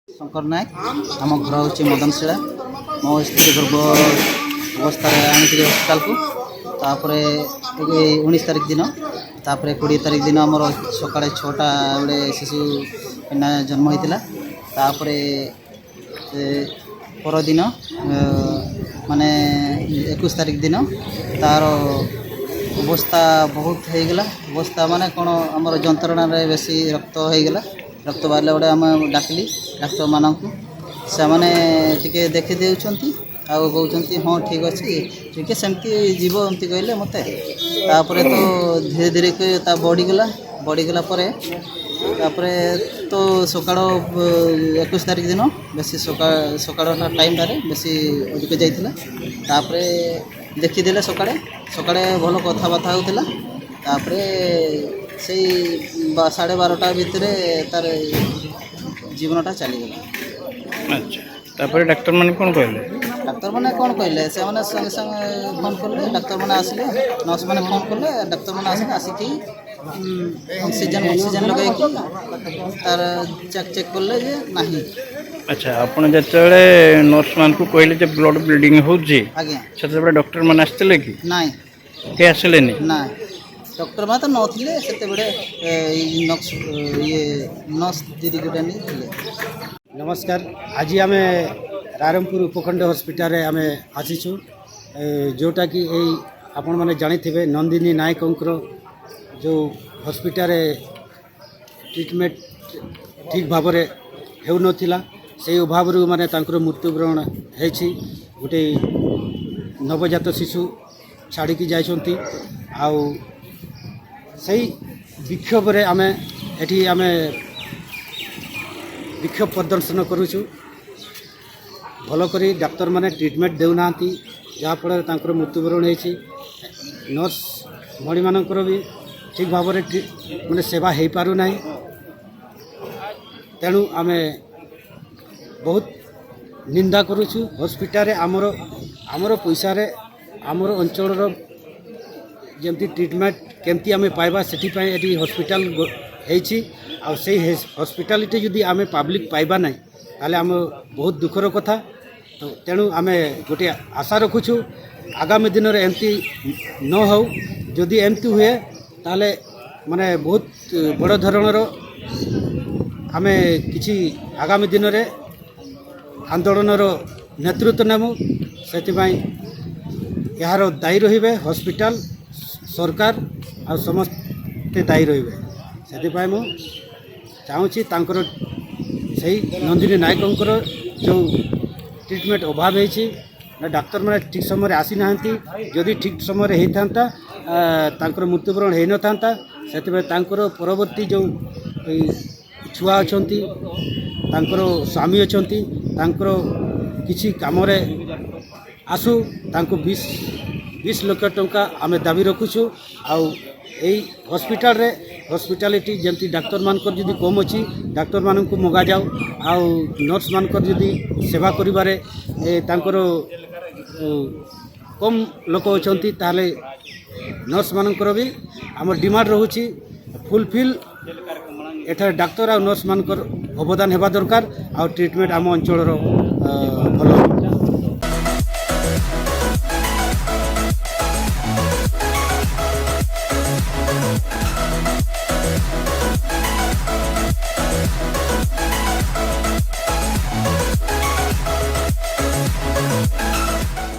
शंकर नायक आम घर हूँ मदनशिला मो स्त्री गर्भ अवस्था आनी हस्पिटाल को तापर 19 तारिख दिन तापर 20 तारिख दिन आम सका 6टा बेले शिशु जन्म होता तापर परदिन माने 21 तारिख दिन तार अवस्था बहुत हो गला अवस्था माने कौन आम जंत्रणा बेसी रक्त हो गला रक्त बाहर गोटे आम डाकिली डाक्तर मानक से मैंने टे देखी देउछंती आउ कहते हाँ ठीक अच्छे टे सेमती जीव एमती कहले मत तो धीरे धीरे बढ़ीगला तो सका 21 तारिख दिन बेसी सका टाइम बेसी अधिक जाता देखीदे सका भल कथबार्ता होता से 12:30 भितर तार जीवनटा चलीगला। अच्छा तापर डाक्तर माने कौन कहले डाक्तर माने कौन कहले से माने संगे संगे फोन करले डाक्तर माने आसले नर्स माने फोन करले डाक्तर माने आसले आसिकी ऑक्सीजन लगे कि तार चेक करले जे नाही। अच्छा आपण जतले नर्स मान को कहले जे ब्लड ब्लीडिंग होजी आज्ञा सेते डॉक्टर माने आस्तेले कि नाही के आसले नि ना डॉक्टर माने तो नथिले सेते बडे ये नर्स दीदी गुडा नहीं थिले। नमस्कार आज आम रायरमपुर उपखंड हॉस्पिटल आम आसीचु जोटा कि आपण मैंने जानी थे नंदिनी नायकंकर जो हॉस्पिटल ट्रीटमेंट ठीक भाव हो नाला से अभाव माने मृत्युवरण होती गोटे नवजात शिशु छाड़ी जाइछंती आउ सही विक्षोभ आम एठी आम विक्षोभ प्रदर्शन करुचु भल करी डाक्तर माने ट्रीटमेंट देउना जहाँफल मृत्युवरण होती नर्स भणी मानकर भी ठीक भाव माने सेवा हो पारु ना तेणु आम बहुत निंदा करुचु हॉस्पिटल आमर पैसा आमर अंचल जमती ट्रीटमेंट केमती आम पाइबा से हॉस्पिटल होती से हॉस्पिटालिटी जदि आम पब्लिक पाइबा ना ताले आम बहुत दुखर कथा तो तेणु आम गोटे आशा रखुचु आगामी दिन में एमती न हो जदि एमती हुए ताले माने बहुत बड़ धरणर आम किसी आगामी दिन में आंदोलनर नेतृत्व नेमु से यार दायी रे हॉस्पिटल सरकार आ समस्ते दायी रे से चाहूँगी से नंदिनी नायकंकर जो ट्रीटमेंट अभाव होती डाक्तर मैंने ठीक समय आसी ना जदि ठीक समय होता मृत्युवरण हो ना से परवर्ती जो छुआ अच्छा स्वामी अच्छा किसी कम आसु 20 लाख टंका आम दाबी रखुचु आउ हॉस्पिटालिटी जमती डाक्तर मानकर जदि कम अच्छी डाक्तर मान को मगा जाओ आउ नर्स मानकर जदि सेवा करिबारे कम लोक अच्छा ताले नर्स मानकर भी आम डिमांड रोची फुलफिल एठार डाक्तर आ नर्स मानकर अवदान हेबा दरकार आ ट्रीटमेंट आम अंचल भल